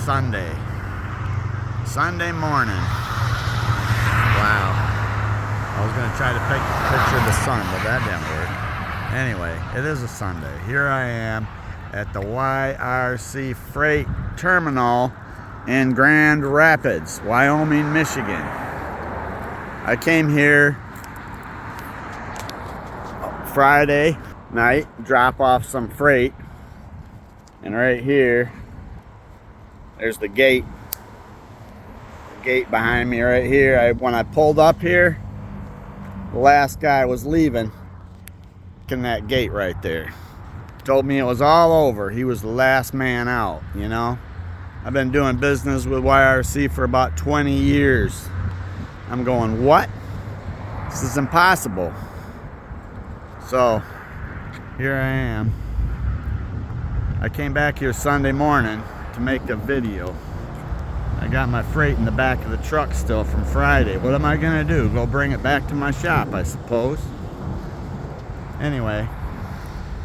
Sunday morning. Wow. I was going to try to take a picture of the sun, but that didn't work. Anyway, it is a Sunday. Here I am at the YRC Freight Terminal in Grand Rapids, Wyoming, Michigan. I came here Friday night, drop off some freight, and right here, there's the gate. The gate behind me right here. When I pulled up here, the last guy was leaving in that gate right there. Told me it was all over. He was the last man out, you know. I've been doing business with YRC for about 20 years. I'm going, what? This is impossible. So, here I am. I came back here Sunday morning to make a video. I got my freight in the back of the truck still from Friday. What am I gonna do? Go bring it back to my shop, I suppose. Anyway,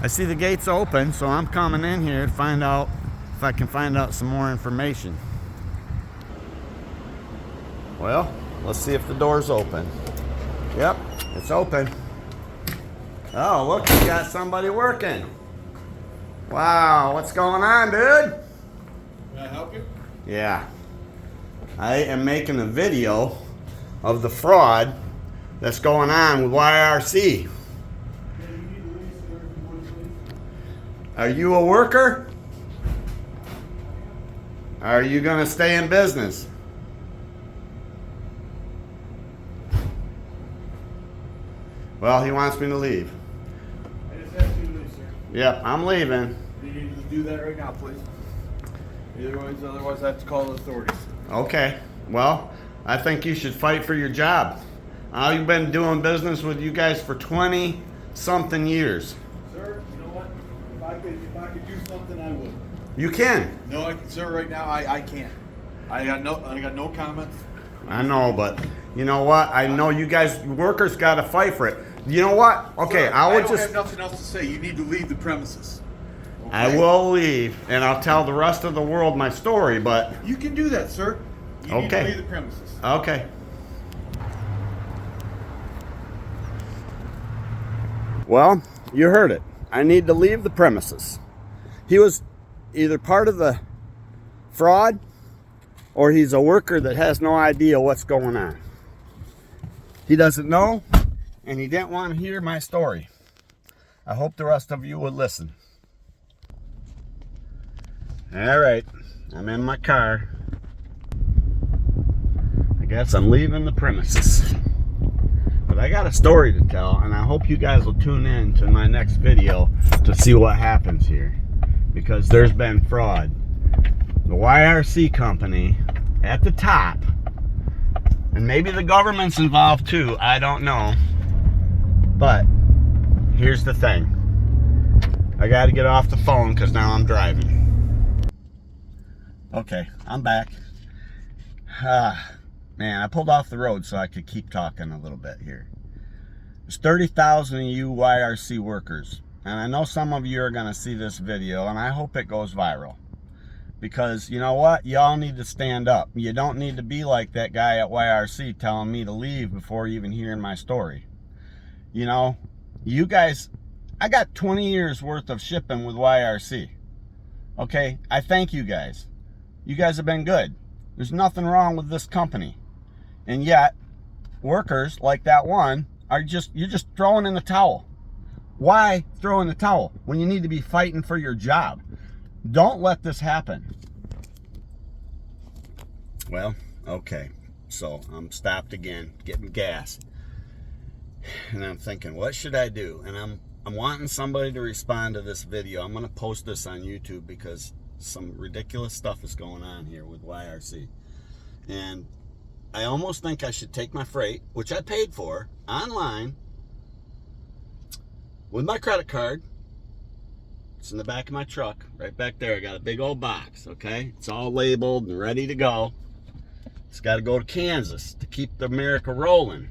I see the gates open, so I'm coming in here to find out if I can find out some more information. Well, let's see if the door's open. Yep, it's open. Oh, look, you got somebody working. Wow, what's going on, dude? Can I help you? Yeah. I am making a video of the fraud that's going on with YRC. Are you a worker? Are you going to stay in business? Well, he wants me to leave. I just asked you to leave, sir. Yep, I'm leaving. You need to do that right now, please. Otherwise I have to call the authorities. Okay. Well, I think you should fight for your job. I've been doing business with you guys for 20-something years. Sir, you know what? If I could do something, I would. You can. No, sir, right now I can't. I got no comments. I know, but you know what? I know you guys, workers, got to fight for it. You know what? Okay, Sir, I would don't just. have nothing else to say. You need to leave the premises. Okay? I will leave, and I'll tell the rest of the world my story. But You can do that, sir. You need to leave the premises. Okay. Well, you heard it. I need to leave the premises. He was either part of the fraud, or he's a worker that has no idea what's going on. He doesn't know, and he didn't want to hear my story. I hope the rest of you would listen. All right, I'm in my car. I guess I'm leaving the premises. But I got a story to tell, and I hope you guys will tune in to my next video to see what happens here. Because there's been fraud. The YRC company at the top, and maybe the government's involved too, I don't know. But here's the thing. I got to get off the phone because now I'm driving. Okay, I'm back. Man, I pulled off the road so I could keep talking a little bit here. There's 30,000 of you YRC workers, and I know some of you are going to see this video, and I hope it goes viral. Because, you know what? Y'all need to stand up. You don't need to be like that guy at YRC telling me to leave before even hearing my story. You know, you guys, I got 20 years worth of shipping with YRC. Okay? I thank you guys. You guys have been good. There's nothing wrong with this company. And yet, workers like that one you're just throwing in the towel. Why throw in the towel when you need to be fighting for your job? Don't let this happen. Well, okay. So I'm stopped again, getting gas. And I'm thinking, what should I do? And I'm wanting somebody to respond to this video. I'm going to post this on YouTube because some ridiculous stuff is going on here with YRC. And I almost think I should take my freight, which I paid for, online, with my credit card. It's in the back of my truck, right back there. I got a big old box, okay? It's all labeled and ready to go. It's got to go to Kansas to keep the America rolling.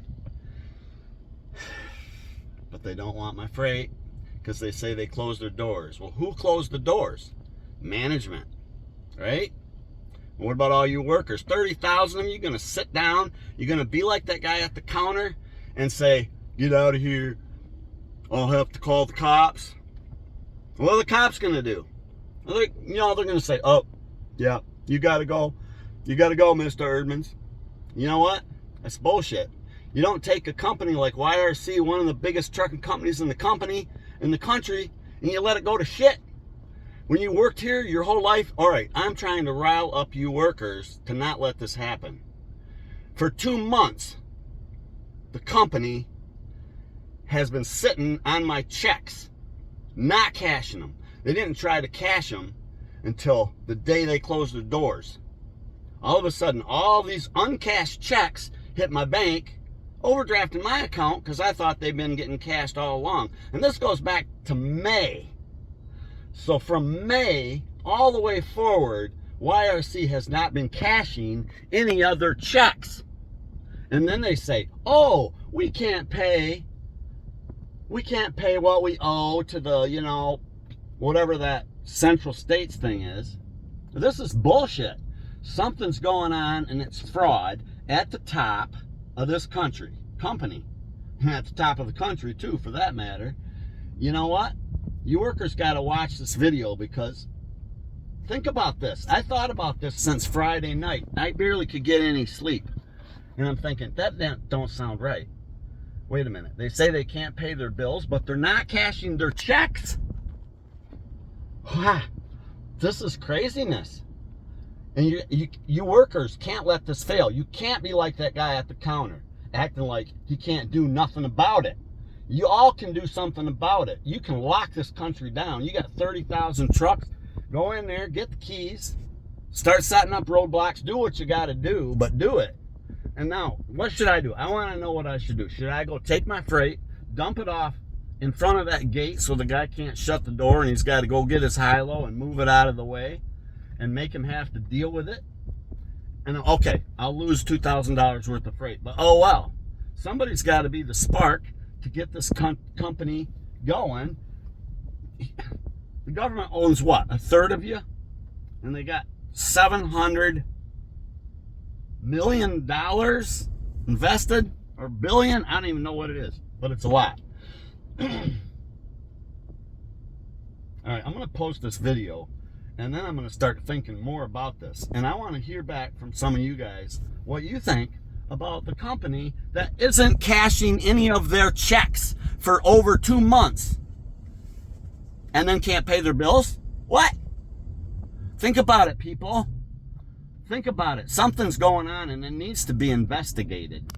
But they don't want my freight because they say they closed their doors. Well, who closed the doors? Management, right? What about all you workers? 30,000 of them, you're going to sit down, you're going to be like that guy at the counter and say, get out of here, I'll have to call the cops. What are the cops going to do? They're going to say, oh, yeah, you got to go. You got to go, Mr. Erdmans. You know what? That's bullshit. You don't take a company like YRC, one of the biggest trucking companies in the country, and you let it go to shit. When you worked here your whole life, all right, I'm trying to rile up you workers to not let this happen. For 2 months, the company has been sitting on my checks, not cashing them. They didn't try to cash them until the day they closed their doors. All of a sudden, all these uncashed checks hit my bank, overdrafted my account because I thought they'd been getting cashed all along. And this goes back to May. So from May all the way forward, YRC has not been cashing any other checks. And then they say, oh, we can't pay what we owe to the, whatever that Central States thing is. This is bullshit. Something's going on, and it's fraud at the top of this company, at the top of the country too, for that matter. You know what? You workers got to watch this video, because think about this. I thought about this since Friday night. I barely could get any sleep, and I'm thinking that don't sound right. Wait a minute. They say they can't pay their bills, but they're not cashing their checks. Wow, this is craziness. And you workers can't let this fail. You can't be like that guy at the counter, acting like he can't do nothing about it. You all can do something about it. You can lock this country down. You got 30,000 trucks. Go in there, get the keys, start setting up roadblocks, do what you got to do, but do it. And now, what should I do? I want to know what I should do. Should I go take my freight, dump it off in front of that gate so the guy can't shut the door and he's got to go get his high-low and move it out of the way and make him have to deal with it? And okay, I'll lose $2,000 worth of freight, but oh well. Somebody's got to be the spark to get this company going. The government owns what? A third of you? And they got $700 million invested, or billion? I don't even know what it is, but it's a lot. All right, I'm going to post this video, and then I'm going to start thinking more about this. And I want to hear back from some of you guys what you think about the company that isn't cashing any of their checks for over 2 months and then can't pay their bills. What? Think about it, people. Think about it. Something's going on, and it needs to be investigated.